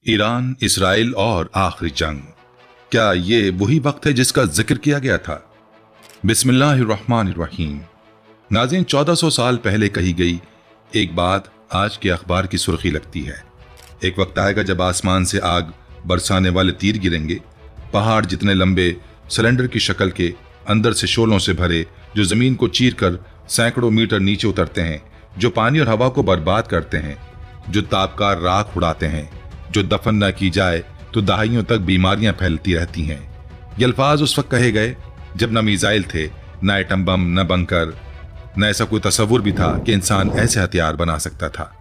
Iran, Israel और आखिरी जंग। क्या ये वही वक्त है जिसका जिक्र किया गया था? बिस्मिल्लाहिर्रहमानिर्रहीम। नाज़रीन, 1400 साल पहले कही गई एक बात आज के अखबार की सुर्खी लगती है। एक वक्त आएगा जब आसमान से आग बरसाने वाले तीर गिरेंगे, पहाड़ जितने लंबे, सिलेंडर की शक्ल के, अंदर से शोलों से भरे, जो जमीन को चीर कर सैकड़ों मीटर नीचे उतरते हैं, जो पानी और हवा को बर्बाद करते हैं, जो तापकार राख उड़ाते हैं, जो दफन न की जाए तो दहाइयों तक बीमारियां फैलती रहती हैं। ये अल्फाज उस वक्त कहे गए जब न मिसाइल थे, न एटम बम, न बंकर, न ऐसा कोई तस्वुर भी था कि इंसान ऐसे हथियार बना सकता था।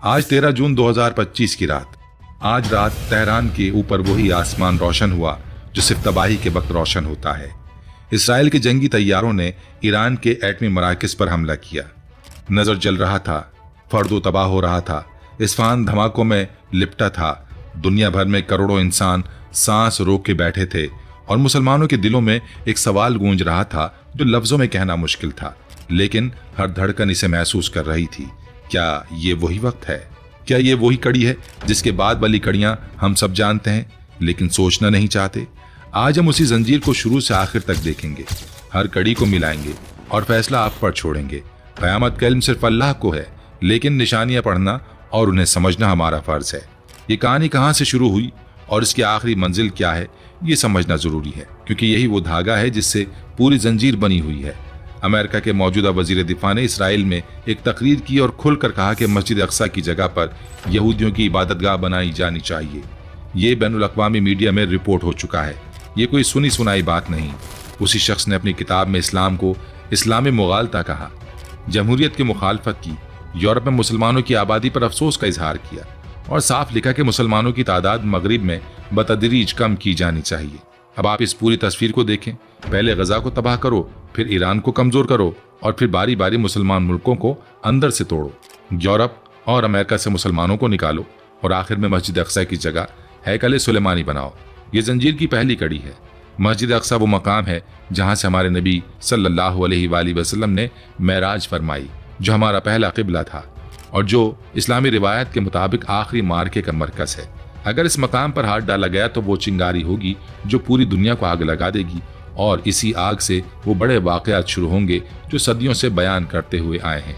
आज 13 जून 2025 की रात, आज रात तेहरान के ऊपर वही आसमान रोशन हुआ जो सिर्फ तबाही के वक्त रोशन होता है। इसराइल के जंगी तैयारों ने ईरान के एटमी मराकज़ पर हमला किया। नजर जल रहा था, फर्दो तबाह हो रहा था, इस्फहान धमाकों में लिपटा था। दुनिया भर में करोड़ों इंसान सांस रोक के बैठे थे और मुसलमानों के दिलों में एक सवाल गूंज रहा था जो लफ्जों में कहना मुश्किल था, लेकिन हर धड़कन इसे महसूस कर रही थी। क्या ये वही वक्त है? क्या ये वही कड़ी है जिसके बाद वाली कड़ियां हम सब जानते हैं लेकिन सोचना नहीं चाहते? आज हम उसी जंजीर को शुरू से आखिर तक देखेंगे, हर कड़ी को मिलाएंगे और फैसला आप पर छोड़ेंगे। क़यामत का इल्म सिर्फ अल्लाह को है, लेकिन निशानियां पढ़ना और उन्हें समझना हमारा फर्ज है। ये कहानी कहाँ से शुरू हुई और इसकी आखिरी मंजिल क्या है, ये समझना जरूरी है, क्योंकि यही वो धागा है जिससे पूरी जंजीर बनी हुई है। अमेरिका के मौजूदा वजीर दिफा ने इसराइल में एक तकरीर की और खुलकर कहा कि मस्जिद अक्सा की जगह पर यहूदियों की इबादतगाह बनाई जानी चाहिए। ये बैनुल अक़वामी मीडिया में रिपोर्ट हो चुका है, ये कोई सुनी सुनाई बात नहीं। उसी शख्स ने अपनी किताब में इस्लाम को इस्लामी मुगालता कहा, जमहूरियत की मुखालफत की, यूरोप में मुसलमानों की आबादी पर अफसोस का इजहार किया और साफ लिखा कि मुसलमानों की तादाद मगरिब में बतदरीज कम की जानी चाहिए। अब आप इस पूरी तस्वीर को देखें, पहले गजा को तबाह करो, फिर ईरान को कमजोर करो और फिर बारी बारी मुसलमान मुल्कों को अंदर से तोड़ो। यूरोप और अमेरिका से मुसलमानों को निकालो और आखिर में मस्जिद अक्सा की जगह हैकल सुलेमानी बनाओ। ये जंजीर की पहली कड़ी है। मस्जिद अक्सा वो मकाम है जहाँ से हमारे नबी सल्लल्लाहु अलैहि वसल्लम ने मेराज फरमाई, जो हमारा पहला किबला था और जो इस्लामी रिवायत के मुताबिक आखिरी मार्के का मरकज है। अगर इस मकाम पर हाथ डाला गया तो वो चिंगारी होगी जो पूरी दुनिया को आग लगा देगी और इसी आग से वो बड़े वाक़यात शुरू होंगे जो सदियों से बयान करते हुए आए हैं।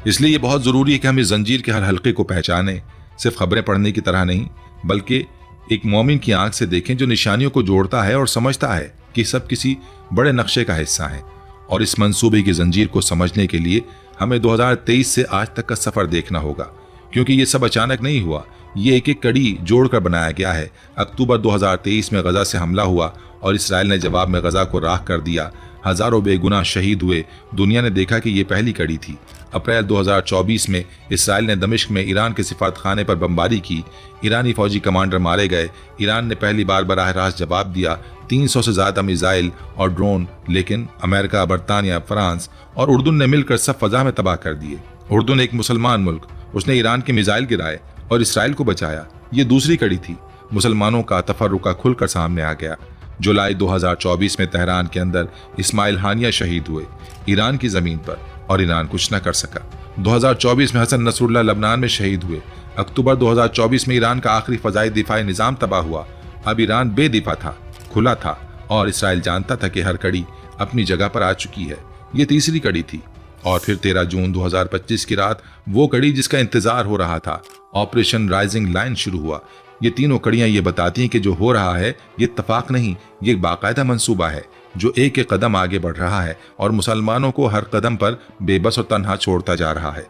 इसलिए ये बहुत ज़रूरी है कि हम इस जंजीर के हर हल्के को पहचानें, सिर्फ खबरें पढ़ने की तरह नहीं, बल्कि एक मोमिन की आंख से देखें जो निशानियों को जोड़ता है और समझता है कि सब किसी बड़े नक्शे का हिस्सा है। और इस मंसूबे की जंजीर को समझने के लिए हमें 2023 से आज तक का सफर देखना होगा, क्योंकि ये सब अचानक नहीं हुआ, ये एक एक कड़ी जोड़कर बनाया गया है। अक्टूबर 2023 में गजा से हमला हुआ और इसराइल ने जवाब में गजा को राख कर दिया। हजारों बेगुनाह शहीद हुए। दुनिया ने देखा कि ये पहली कड़ी थी। अप्रैल 2024 में इसराइल ने दमिश्क में ईरान के सिफारतखाने पर बमबारी की। ईरानी फौजी कमांडर मारे गए। ईरान ने पहली बार बराह रास्त जवाब दिया, 300 से ज्यादा मिसाइल और ड्रोन, लेकिन अमेरिका, बरतानिया, फ्रांस और उर्दून ने मिलकर सब फजा में तबाह कर दिए। उर्दून एक मुसलमान मुल्क, उसने ईरान के मिसाइल गिराए और इसराइल को बचाया। ये दूसरी कड़ी थी। मुसलमानों का तफर्रुका खुलकर सामने आ गया। जुलाई 2024 में तेहरान के अंदर इस्माइल हानिया शहीद हुए ईरान की जमीन पर, और ईरान कुछ न कर सका। 2024 में हसन नसरुल्लाह लबनान में शहीद हुए। अक्टूबर 2024 में ईरान का आखिरी फजाई दिफाई निजाम तबाह हुआ। अब ईरान बेदिफा था, खुला था और इसराइल जानता था कि हर कड़ी अपनी जगह पर आ चुकी है। ये तीसरी कड़ी थी। और फिर 13 जून 2025 की रात, वो कड़ी जिसका इंतजार हो रहा था, ऑपरेशन राइजिंग लाइन शुरू हुआ। ये तीनों कड़ियां ये बताती हैं कि जो हो रहा है ये इत्तफाक नहीं, ये एक बाकायदा मंसूबा है जो एक एक कदम आगे बढ़ रहा है और मुसलमानों को हर कदम पर बेबस और तन्हा छोड़ता जा रहा है।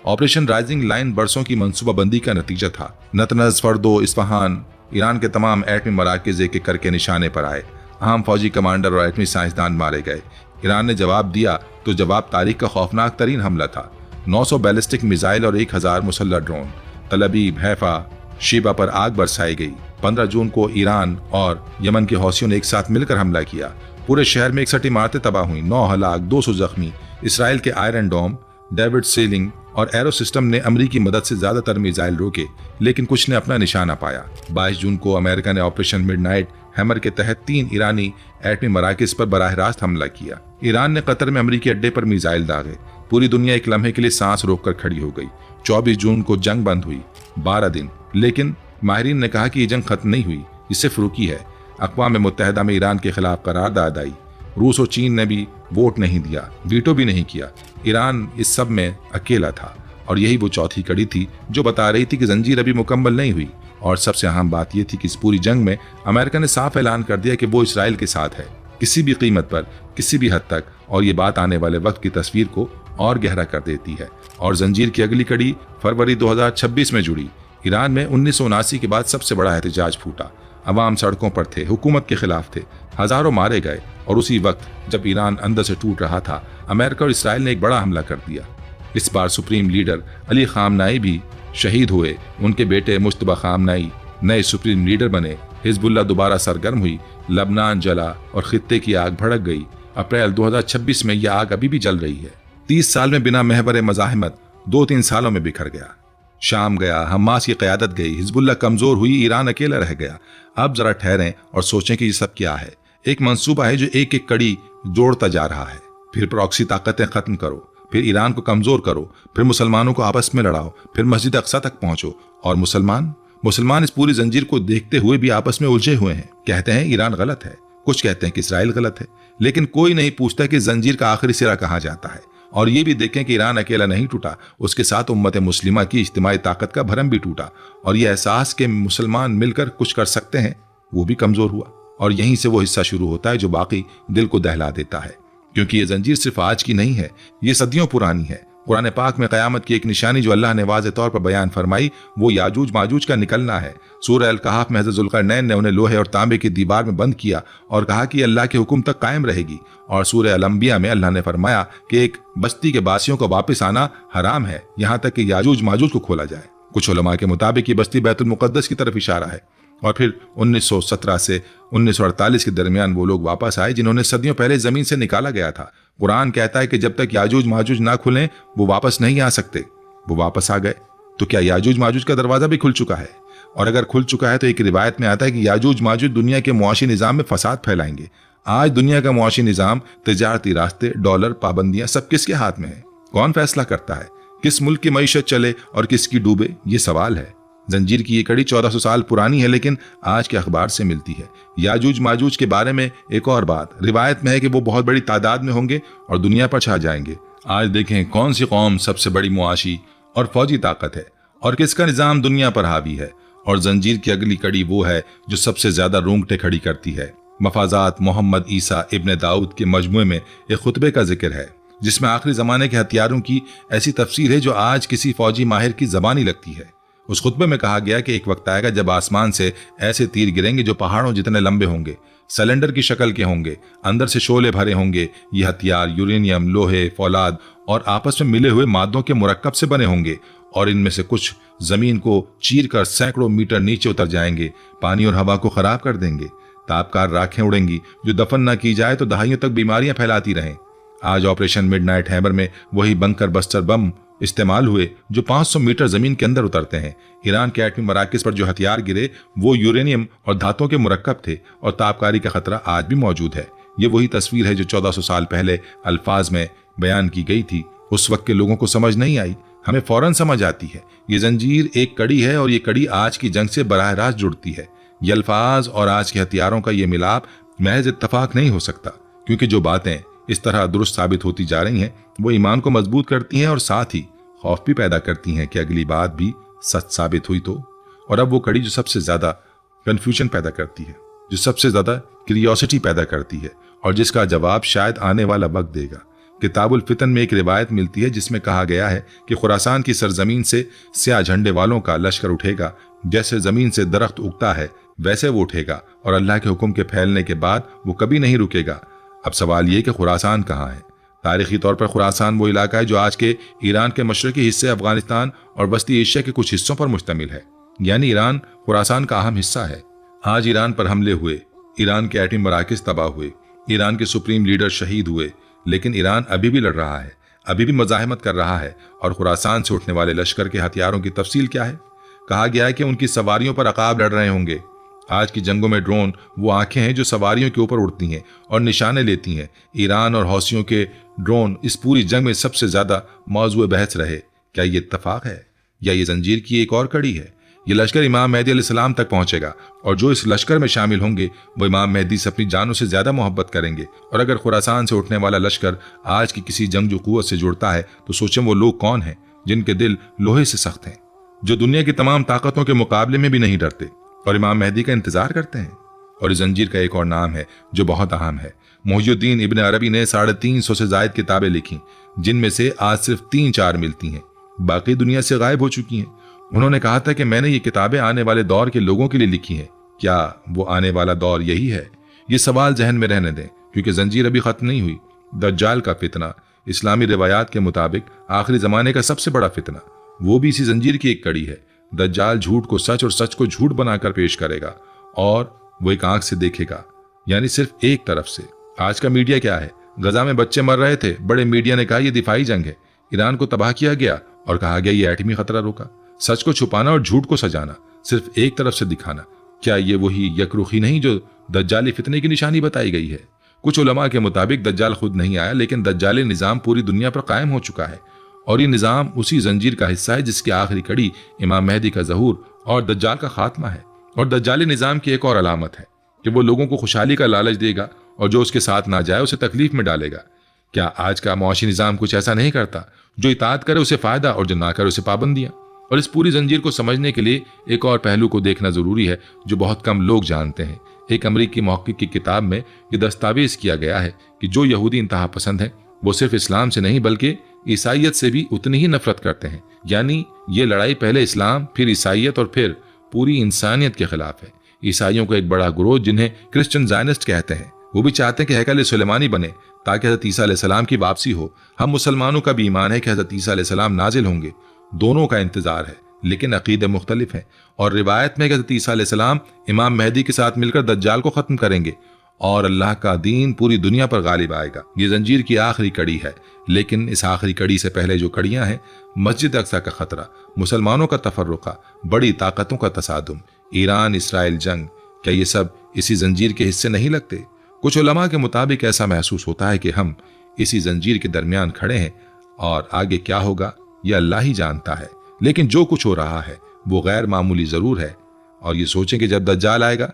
ऑपरेशन राइजिंग लाइन बरसों की मंसूबाबंदी का नतीजा था। नतनज, फर्दो, इस्फहान, ईरान के तमाम एटमी मराकज़ एक एक करके निशाने पर आए। अहम फौजी कमांडर और एटमी साइंसदान मारे गए। ईरान ने जवाब दिया तो जवाब तारीख का खौफनाक तरीन हमला था। 900 बैलिस्टिक मिसाइल और 1000 मुसल्लह ड्रोन। तलबीब, हैफा, शीबा पर आग बरसाई गई। 15 जून को ईरान और यमन के हौसियों ने एक साथ मिलकर हमला किया। पूरे शहर में 61 इमारतें तबाह हुई, 9 हलाक, 200 जख्मी। इसराइल के आयरन डोम, डेविड सीलिंग और एरो सिस्टम ने अमरीकी मदद से ज्यादातर मिसाइल रोके, लेकिन कुछ ने अपना निशाना पाया। 22 जून को अमेरिका ने ऑपरेशन मिडनाइट हैमर के तहत 3 ईरानी एटमी मराकज़ पर बराह रास्त हमला किया। ईरान ने कतर में अमरीकी अड्डे पर मिसाइल दागे। पूरी दुनिया एक लम्हे के लिए सांस रोककर खड़ी हो गई। 24 जून को जंग बंद हुई, 12 दिन, लेकिन माहिरीन ने कहा कि ये जंग खत्म नहीं हुई, ये सिर्फ रुकी है। अक़वाम मुत्तहिदा में ईरान के खिलाफ करारदाद आई। रूस और चीन ने भी वोट नहीं दिया, वीटो भी नहीं किया। ईरान इस सब में अकेला था और यही वो चौथी कड़ी थी जो बता रही थी कि जंजीर अभी मुकम्मल नहीं हुई। और सबसे अहम बात यह थी कि इस पूरी जंग में अमेरिका ने साफ ऐलान कर दिया कि वो इसराइल के साथ है, किसी भी कीमत पर, किसी भी हद तक। और ये बात आने वाले वक्त की तस्वीर को और गहरा कर देती है। और जंजीर की अगली कड़ी फरवरी 2026 में जुड़ी। ईरान में 1979 के बाद सबसे बड़ा एहतजाज फूटा। अवाम सड़कों पर थे, हुकूमत के खिलाफ थे, हजारों मारे गए। और उसी वक्त जब ईरान अंदर से टूट रहा था, अमेरिका और इसराइल ने एक बड़ा हमला कर दिया। इस बार सुप्रीम लीडर अली खामनाई भी शहीद हुए। उनके बेटे मुश्तबा खामनाई नए सुप्रीम लीडर बने। हिजबुल्ला दोबारा सरगर्म हुई, लबनान जला और खित्ते की आग भड़क गई। अप्रैल 2026 में यह आग अभी भी जल रही है। 30 साल में बिना महवर मज़ाहमत 2-3 सालों में बिखर गया। शाम गया, हमास की क़यादत गई, हिजबुल्ला कमज़ोर हुई, ईरान अकेला रह गया। अब ज़रा ठहरें और सोचें कि ये सब क्या है। एक मंसूबा है जो एक एक कड़ी जोड़ता जा रहा है। फिर प्रॉक्सी ताकतें ख़त्म करो, फिर ईरान को कमज़ोर करो, फिर मुसलमानों को आपस में लड़ाओ, फिर मस्जिद अक्सा तक पहुंचो। और मुसलमान इस पूरी जंजीर को देखते हुए भी आपस में उलझे हुए हैं। कहते हैं ईरान गलत है, कुछ कहते हैं कि इसराइल गलत है, लेकिन कोई नहीं पूछता कि जंजीर का आखिरी सिरा कहाँ जाता है। और ये भी देखें कि ईरान अकेला नहीं टूटा, उसके साथ उम्मत मुस्लिमा की इज्तिमाई ताकत का भरम भी टूटा। और ये एहसास कि मुसलमान मिलकर कुछ कर सकते हैं, वो भी कमज़ोर हुआ। और यहीं से वो हिस्सा शुरू होता है जो बाकी दिल को दहला देता है। क्योंकि ये जंजीर सिर्फ आज की नहीं है, ये सदियों पुरानी है। कुरान पाक में क़यामत की एक निशानी जो अल्लाह ने वाज़े तौर पर बयान फरमाई, वो याजूज माजूज का निकलना है। सूरह अल कहफ में हज़रत ज़ुल्क़रनैन ने उन्हें लोहे और तांबे की दीवार में बंद किया और कहा कि अल्लाह के हुक्म तक कायम रहेगी। और सूरह अल अंबिया में अल्लाह ने फरमाया कि एक बस्ती के बासियों को वापस आना हराम है, यहाँ तक कि याजूज माजूज को खोला जाए। कुछ उलमा के मुताबिक ये बस्ती बैतुल मुक़द्दस की तरफ इशारा है। और फिर 1917 से 1948 के दरमियान वो लोग वापस आए जिन्होंने सदियों पहले जमीन से निकाला गया था। कुरान कहता है कि जब तक याजूज माजूज ना खुलें वो वापस नहीं आ सकते। वो वापस आ गए। तो क्या याजूज माजूज का दरवाजा भी खुल चुका है? और अगर खुल चुका है तो एक रिवायत में आता है कि याजूज माजूज दुनिया के मुआशी निज़ाम में फसाद फैलाएंगे। आज दुनिया का मुआशी निज़ाम, तिजारती रास्ते, डॉलर, पाबंदियां सब किसके हाथ में है? कौन फैसला करता है किस मुल्क की मईशत चले और किसकी डूबे? ये सवाल है। जंजीर की ये कड़ी 1400 साल पुरानी है, लेकिन आज के अखबार से मिलती है। याजूज माजूज के बारे में एक और बात, रिवायत में है कि वो बहुत बड़ी तादाद में होंगे और दुनिया पर छा जाएंगे। आज देखें कौन सी कौम सबसे बड़ी मुआशी और फौजी ताकत है और किसका निज़ाम दुनिया पर हावी है। और जंजीर की अगली कड़ी वो है जो सबसे ज्यादा रोंगटे खड़ी करती है। मफाजात मोहम्मद ईसा इब्न दाऊद के मजमुए में एक खुतबे का जिक्र है जिसमें आखिरी जमाने के हथियारों की ऐसी तफसीर है जो आज किसी फौजी माहिर की जबानी लगती है। उस खुतबे में कहा गया कि एक वक्त आएगा जब आसमान से ऐसे तीर गिरेंगे जो पहाड़ों जितने लंबे होंगे, सिलेंडर की शक्ल के होंगे, अंदर से शोले भरे होंगे। ये हथियार यूरेनियम, लोहे, फौलाद और आपस में मिले हुए मादों के मुरक्कब से बने होंगे और इनमें से कुछ जमीन को चीर कर सैकड़ों मीटर नीचे उतर जाएंगे, पानी और हवा को खराब कर देंगे। तापकार राखें उड़ेंगी जो दफन न की जाए तो दहाइयों तक बीमारियां फैलाती रहें। आज ऑपरेशन मिडनाइट हैमर में वही बंकर बस्टर बम इस्तेमाल हुए जो 500 मीटर जमीन के अंदर उतरते हैं। ईरान के एटमी मराकज़ पर जो हथियार गिरे वो यूरेनियम और धातुओं के मुरक्कब थे और तापकारी का खतरा आज भी मौजूद है। ये वही तस्वीर है जो 1400 साल पहले अल्फाज में बयान की गई थी। उस वक्त के लोगों को समझ नहीं आई, हमें फौरन समझ आती है। ये जंजीर एक कड़ी है और ये कड़ी आज की जंग से बराह रास्त जुड़ती है। ये अल्फाज और आज के हथियारों का ये मिलाप महज इत्तफाक नहीं हो सकता, क्योंकि जो बातें इस तरह दुरुस्त साबित होती जा रही हैं वो ईमान को मजबूत करती हैं और साथ ही खौफ भी पैदा करती हैं कि अगली बात भी सच साबित हुई तो। और अब वो कड़ी जो सबसे ज्यादा कंफ्यूजन पैदा करती है, जो सबसे ज्यादा क्यूरियोसिटी पैदा करती है और जिसका जवाब शायद आने वाला वक्त देगा। किताबुल फितन में एक रिवायत मिलती है जिसमें कहा गया है कि खुरासान की सरजमीन से स्याह झंडे वालों का लश्कर उठेगा। जैसे जमीन से दरख्त उगता है वैसे वो उठेगा और अल्लाह के हुक्म के फैलने के बाद वो कभी नहीं रुकेगा। अब सवाल ये कि खुरासान कहाँ है? तारीखी तौर पर खुरासान वो इलाका है जो आज के ईरान के मशरकी हिस्से, अफगानिस्तान और वस्ती एशिया के कुछ हिस्सों पर मुश्तमिल है। यानी ईरान खुरासान का अहम हिस्सा है। आज ईरान पर हमले हुए, ईरान के एटमी मराकज़ तबाह हुए, ईरान के सुप्रीम लीडर शहीद हुए, लेकिन ईरान अभी भी लड़ रहा है, अभी भी मज़ाहमत कर रहा है। और खुरासान से उठने वाले लश्कर के हथियारों की तफसील क्या है? कहा गया है कि उनकी सवारियों पर अकाब लड़ रहे होंगे। आज की जंगों में ड्रोन वो आंखें हैं जो सवारियों के ऊपर उड़ती हैं और निशाने लेती हैं। ईरान और हौसियों के ड्रोन इस पूरी जंग में सबसे ज्यादा मौजूद बहस रहे। क्या ये इत्तफाक है या ये जंजीर की एक और कड़ी है? ये लश्कर इमाम मेहदी अलैहिस्सलाम तक पहुंचेगा और जो इस लश्कर में शामिल होंगे वो इमाम मेहदी से अपनी जानों से ज्यादा मोहब्बत करेंगे। और अगर खुरासान से उठने वाला लश्कर आज की किसी जंगजू कुव्वत से जुड़ता है तो सोचें वो लोग कौन हैं जिनके दिल लोहे से सख्त हैं, जो दुनिया की तमाम ताकतों के मुकाबले में भी नहीं डरते और इमाम मेहदी का इंतजार करते हैं। और इस जंजीर का एक और नाम है जो बहुत अहम है। मुहियुद्दीन इब्न अरबी ने 350 से ज्यादा किताबें लिखी, जिनमें से आज सिर्फ 3-4 मिलती हैं, बाकी दुनिया से गायब हो चुकी हैं। उन्होंने कहा था कि मैंने ये किताबें आने वाले दौर के लोगों के लिए लिखी हैं। क्या वो आने वाला दौर यही है? ये सवाल जहन में रहने दें, क्योंकि जंजीर अभी खत्म नहीं हुई। दज्जाल का फितना इस्लामी रिवायात के मुताबिक आखिरी जमाने का सबसे बड़ा फितना, वो भी इसी जंजीर की एक कड़ी है। दज्जाल झूठ को सच और सच को झूठ बनाकर पेश करेगा और वो एक आंख से देखेगा, यानी सिर्फ एक तरफ से। आज का मीडिया क्या है? गजा में बच्चे मर रहे थे, बड़े मीडिया ने कहा यह दिफाई जंग है। ईरान को तबाह किया गया और कहा गया ये एटमी खतरा रोका। सच को छुपाना और झूठ को सजाना, सिर्फ एक तरफ से दिखाना, क्या ये वही यकरुखी नहीं जो दज्जाली फितने की निशानी बताई गई है? कुछ उलमा के मुताबिक दज्जाल खुद नहीं आया, लेकिन दज्जाली निजाम पूरी दुनिया पर कायम हो चुका है और ये निजाम उसी जंजीर का हिस्सा है जिसकी आखिरी कड़ी इमाम मेहदी का ज़हूर और दज्जाल का खात्मा है। और दज्जाली निजाम की एक और अलामत है कि वो लोगों को खुशहाली का लालच देगा और जो उसके साथ ना जाए उसे तकलीफ में डालेगा। क्या आज का मुआशी निजाम कुछ ऐसा नहीं करता? जो इताअत करे उसे फायदा और जो ना करे उसे पाबंदियां। और इस पूरी जंजीर को समझने के लिए एक और पहलू को देखना जरूरी है जो बहुत कम लोग जानते हैं। एक अमरीकी मुहक्किक की किताब में यह दस्तावेज किया गया है कि जो यहूदी इंतहा पसंद है वो सिर्फ इस्लाम से नहीं बल्कि ईसाइयत से भी उतनी ही नफरत करते हैं। यानी ये लड़ाई पहले इस्लाम, फिर ईसाइयत और फिर पूरी इंसानियत के खिलाफ है। ईसाइयों का एक बड़ा ग्रोह जिन्हें क्रिश्चियन ज़ायनिस्ट कहते हैं, वो भी चाहते हैं कि हैकल सुलेमानी बने ताकि हज़रत ईसा अलैहिस्सलाम की वापसी हो। हम मुसलमानों का भी ईमान है कि हज़रत ईसा अलैहिस्सलाम नाजिल होंगे। दोनों का इंतजार है, लेकिन अकीदे मुख्तलिफ हैं। और रिवायत में हज़रत ईसा अलैहिस्सलाम इमाम मेहदी के साथ मिलकर दज्जाल को खत्म करेंगे और अल्लाह का दीन पूरी दुनिया पर गालिब आएगा। ये जंजीर की आखिरी कड़ी है, लेकिन इस आखिरी कड़ी से पहले जो कड़ियां हैं, मस्जिद अक्सा का खतरा, मुसलमानों का तफर्रुका, बड़ी ताकतों का तसादुम, ईरान इसराइल जंग, क्या ये सब इसी जंजीर के हिस्से नहीं लगते? कुछ उलमा के मुताबिक ऐसा महसूस होता है कि हम इसी जंजीर के दरमियान खड़े हैं और आगे क्या होगा यह अल्लाह ही जानता है। लेकिन जो कुछ हो रहा है वो गैर मामूली जरूर है। और ये सोचें कि जब दज्जाल आएगा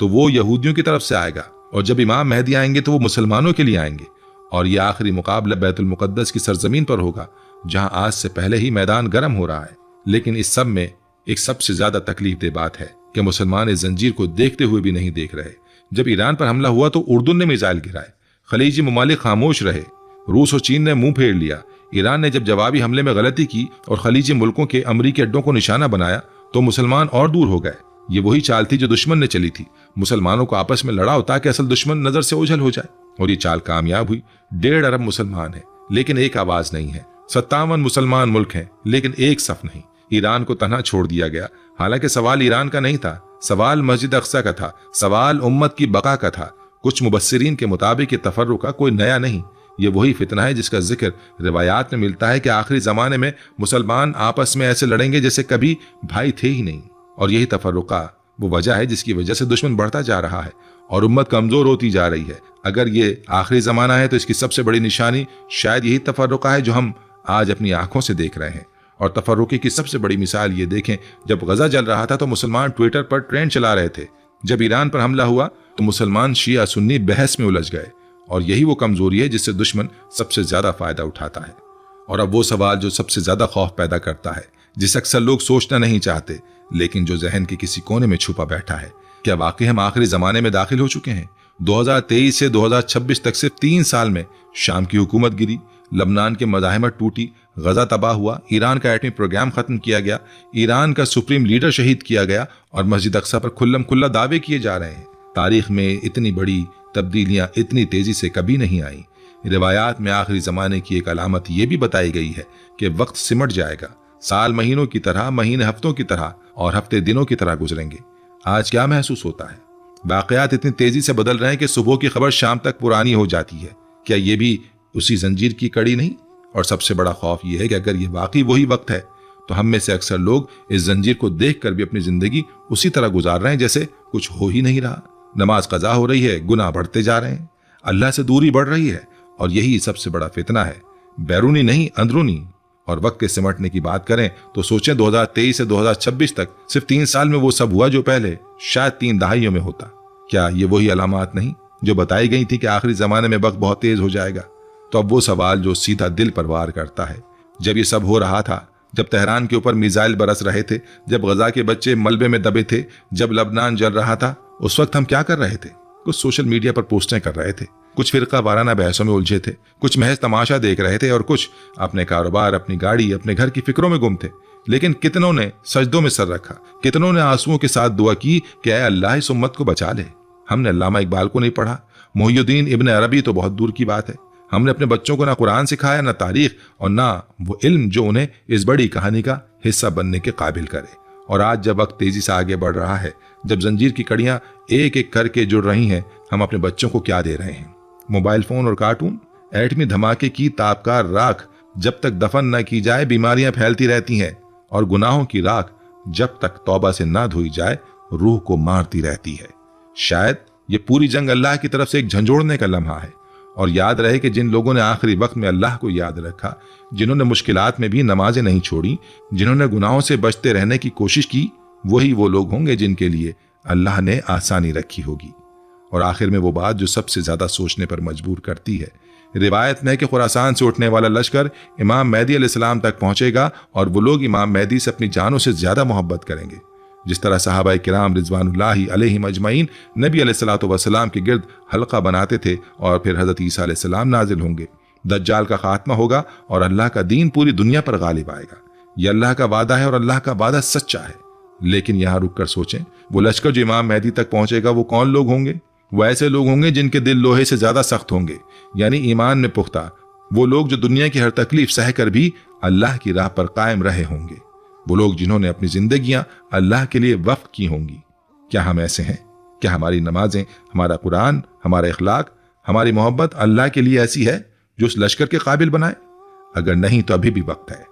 तो वो यहूदियों की तरफ से आएगा और जब इमाम मेहदी आएंगे तो वो मुसलमानों के लिए आएंगे। और ये आखिरी मुकाबला बैतुल मुकद्दस की सरजमीन पर होगा, जहां आज से पहले ही मैदान गर्म हो रहा है। लेकिन इस सब में एक सबसे ज्यादा तकलीफ दे बात है कि मुसलमान इस जंजीर को देखते हुए भी नहीं देख रहे। जब ईरान पर हमला हुआ तो उर्दू ने मिसाइल गिराए, खलीजी ममालिक खामोश रहे, रूस और चीन ने मुंह फेर लिया। ईरान ने जब जवाबी हमले में गलती की और खलीजी मुल्कों के अमरीकी अड्डों को निशाना बनाया तो मुसलमान और दूर हो गए। ये वही चाल थी जो दुश्मन ने चली थी, मुसलमानों को आपस में लड़ाओ ताकि असल दुश्मन नजर से ओझल हो जाए। और ये चाल कामयाब हुई। 1.5 अरब मुसलमान हैं लेकिन एक आवाज नहीं है। 57 मुसलमान मुल्क हैं लेकिन एक सफ नहीं। ईरान को तन्हा छोड़ दिया गया। हालांकि सवाल ईरान का नहीं था, सवाल मस्जिद अक्सा का था, सवाल उम्मत की बका का था। कुछ मुबस्सिरीन के मुताबिक ये तफर्रुका कोई नया नहीं, ये वही फितना है जिसका जिक्र रिवायात में मिलता है कि आखिरी जमाने में मुसलमान आपस में ऐसे लड़ेंगे जैसे कभी भाई थे ही नहीं। और यही तफर्रुका वो वजह है जिसकी वजह से दुश्मन बढ़ता जा रहा है और उम्मत कमजोर होती जा रही है। अगर ये आखिरी जमाना है तो इसकी सबसे बड़ी निशानी शायद यही तफर्रुका है जो हम आज अपनी आंखों से देख रहे हैं। और तफर्रुके की सबसे बड़ी मिसाल ये देखें, जब गजा जल रहा था तो मुसलमान ट्विटर पर ट्रेंड चला रहे थे। जब ईरान पर हमला हुआ तो मुसलमान शिया सुन्नी बहस में उलझ गए। और यही वो कमजोरी है जिससे दुश्मन सबसे ज्यादा फायदा उठाता है। और अब वो सवाल जो सबसे ज्यादा खौफ पैदा करता है, जिसे अक्सर लोग सोचना नहीं चाहते लेकिन जो जहन के किसी कोने में छुपा बैठा है, क्या वाकई हम आखिरी जमाने में दाखिल हो चुके हैं? 2023 से 2026 तक सिर्फ 3 साल में शाम की हुकूमत गिरी, लबनान के मज़ाहिमत टूटी, गजा तबाह हुआ, ईरान का एटमी प्रोग्राम खत्म किया गया, ईरान का सुप्रीम लीडर शहीद किया गया और मस्जिद अक्सा पर खुल्लम खुल्ला दावे किए जा रहे हैं। तारीख में इतनी बड़ी तब्दीलियां इतनी तेजी से कभी नहीं आई। रिवायात में आखिरी जमाने की एक अलामत यह भी बताई गई है कि वक्त सिमट जाएगा, साल महीनों की तरह, महीने हफ्तों की तरह और हफ्ते दिनों की तरह गुजरेंगे। आज क्या महसूस होता है? वाकयात इतनी तेजी से बदल रहे हैं कि सुबह की खबर शाम तक पुरानी हो जाती है। क्या ये भी उसी जंजीर की कड़ी नहीं? और सबसे बड़ा खौफ यह है कि अगर ये वाकई वही वक्त है तो हम में से अक्सर लोग इस जंजीर को देखकर भी अपनी जिंदगी उसी तरह गुजार रहे हैं जैसे कुछ हो ही नहीं रहा। नमाज कज़ा हो रही है, गुनाह बढ़ते जा रहे हैं, अल्लाह से दूरी बढ़ रही है। और यही सबसे बड़ा फितना है, बैरूनी नहीं अंदरूनी। और वक्त के सिमटने की बात करें तो सोचें 2023 से 2026 तक सिर्फ 3 साल में वो सब हुआ जो पहले शायद 3 दहाइयों में होता। क्या ये वही अलामात नहीं जो बताई गई थी कि आखिरी जमाने में वक्त बहुत तेज हो जाएगा? तो अब वो सवाल जो सीधा दिल पर वार करता है, जब ये सब हो रहा था, जब तेहरान के ऊपर मिसाइल बरस रहे थे, जब गजा के बच्चे मलबे में दबे थे, जब लबनान जल रहा था, उस वक्त हम क्या कर रहे थे? कुछ सोशल मीडिया पर पोस्टें कर रहे थे, कुछ फिरका वाराना बहसों में उलझे थे, कुछ महज तमाशा देख रहे थे और कुछ अपने कारोबार, अपनी गाड़ी, अपने घर की फिक्रों में गुम थे। लेकिन कितनों ने सजदों में सर रखा, कितनों ने आंसुओं के साथ दुआ की कि ऐ अल्लाह इस उम्मत को बचा ले। हमने अल्लामा इकबाल को नहीं पढ़ा, मुहियुद्दीन इब्न अरबी तो बहुत दूर की बात है। हमने अपने बच्चों को ना कुरान सिखाया, ना तारीख, और ना वो इल्म जो उन्हें इस बड़ी कहानी का हिस्सा बनने के काबिल करे। और आज जब वक्त तेजी से आगे बढ़ रहा है, जब जंजीर की कड़ियां एक एक करके जुड़ रही हैं, हम अपने बच्चों को क्या दे रहे हैं? मोबाइल फोन और कार्टून? एटमी धमाके की तापकार राख जब तक दफन न की जाए बीमारियां फैलती रहती हैं, और गुनाहों की राख जब तक तौबा से ना धोई जाए रूह को मारती रहती है। शायद ये पूरी जंग अल्लाह की तरफ से एक झंझोड़ने का लम्हा है। और याद रहे कि जिन लोगों ने आखिरी वक्त में अल्लाह को याद रखा, जिन्होंने मुश्किलात में भी नमाजें नहीं छोड़ी, जिन्होंने गुनाहों से बचते रहने की कोशिश की, वही वो लोग होंगे जिनके लिए अल्लाह ने आसानी रखी होगी। और आखिर में वो बात जो सबसे ज्यादा सोचने पर मजबूर करती है, रिवायत में कि खुरासान से उठने वाला लश्कर इमाम मेहदी अलैहिस्सलाम तक पहुंचेगा और वो लोग इमाम मेहदी से अपनी जानों से ज्यादा मोहब्बत करेंगे। जिस तरह सहाबा किराम रिजवानुल्लाहि अलैहिम अजमईन नबी अलैहिस्सलातु वस्सलाम के गिर्द हल्का बनाते थे, और फिर हजरत ईसा अलैहिस्सलाम नाजिल होंगे, दज्जाल का खात्मा होगा और अल्लाह का दीन पूरी दुनिया पर गालिब आएगा। यह अल्लाह का वादा है और अल्लाह का वादा सच्चा है। लेकिन यहां रुक कर सोचें, वो लश्कर जो इमाम मेहदी तक पहुंचेगा वो कौन लोग होंगे? वो ऐसे लोग होंगे जिनके दिल लोहे से ज्यादा सख्त होंगे, यानी ईमान में पुख्ता। वो लोग जो दुनिया की हर तकलीफ सहकर भी अल्लाह की राह पर कायम रहे होंगे। वो लोग जिन्होंने अपनी जिंदगियां अल्लाह के लिए वक्फ की होंगी। क्या हम ऐसे हैं? क्या हमारी नमाजें, हमारा कुरान, हमारा इखलाक, हमारी मोहब्बत अल्लाह के लिए ऐसी है जो उस लश्कर के काबिल बनाए? अगर नहीं तो अभी भी वक्त है,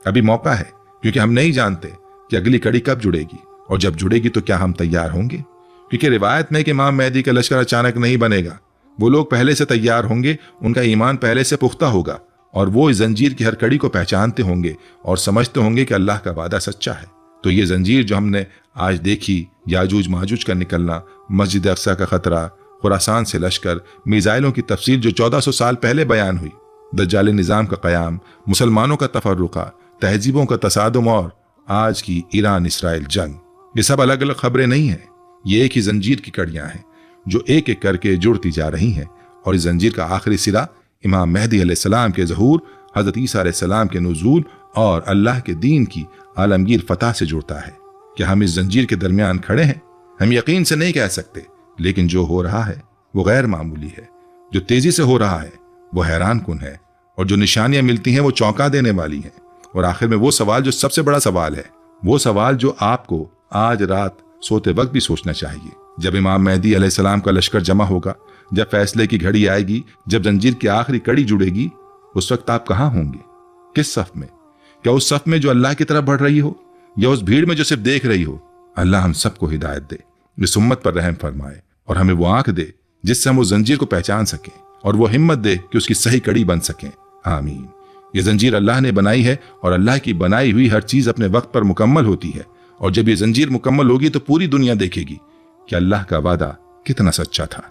अभी मौका है, क्योंकि हम नहीं जानते कि अगली कड़ी कब जुड़ेगी, और जब जुड़ेगी तो क्या हम तैयार होंगे? क्योंकि रिवायत में कि इमाम मेहदी का लश्कर अचानक नहीं बनेगा, वो लोग पहले से तैयार होंगे, उनका ईमान पहले से पुख्ता होगा, और वो इस जंजीर की हर कड़ी को पहचानते होंगे और समझते होंगे कि अल्लाह का वादा सच्चा है। तो ये जंजीर जो हमने आज देखी, याजूज माजूज का निकलना, मस्जिद अक्सा का खतरा, खुरासान से लश्कर, मिसाइलों की तफसील जो 1400 साल पहले बयान हुई, दज्जाली निज़ाम का क़याम, मुसलमानों का तफर्रुका, तहजीबों का तसादुम और आज की ईरान इसराइल जंग, ये सब अलग अलग खबरें नहीं हैं। ये एक ही जंजीर की कड़ियां हैं जो एक एक करके जुड़ती जा रही हैं। और इस जंजीर का आखिरी सिरा इमाम मेहदी अलैहिस्सलाम के ज़हूर, हज़रत ईसा अलैहिस्सलाम के नुज़ूल और अल्लाह के दीन की आलमगीर फतह से जुड़ता है। क्या हम इस जंजीर के दरमियान खड़े हैं? हम यकीन से नहीं कह सकते, लेकिन जो हो रहा है वो गैर मामूली है। जो तेजी से हो रहा है वो हैरान कुन है, और जो निशानियां मिलती हैं वो चौंका देने वाली हैं। और आखिर में वो सवाल जो सबसे बड़ा सवाल है, वो सवाल जो आपको आज रात सोते वक्त भी सोचना चाहिए, जब इमाम मेहदी अलैहिस्सलाम का लश्कर जमा होगा, जब फैसले की घड़ी आएगी, जब जंजीर की आखिरी कड़ी जुड़ेगी, उस वक्त आप कहां होंगे? किस सफ में? क्या उस सफ में जो अल्लाह की तरफ बढ़ रही हो, या उस भीड़ में जो सिर्फ देख रही हो? अल्लाह हम सबको हिदायत दे, इस उम्मत पर रहम फरमाए, और हमें वो आंख दे जिससे हम उस जंजीर को पहचान सकें, और वो हिम्मत दे कि उसकी सही कड़ी बन सकें। आमीन। ये जंजीर अल्लाह ने बनाई है, और अल्लाह की बनाई हुई हर चीज अपने वक्त पर मुकम्मल होती है। और जब ये जंजीर मुकम्मल होगी तो पूरी दुनिया देखेगी कि अल्लाह का वादा कितना सच्चा था।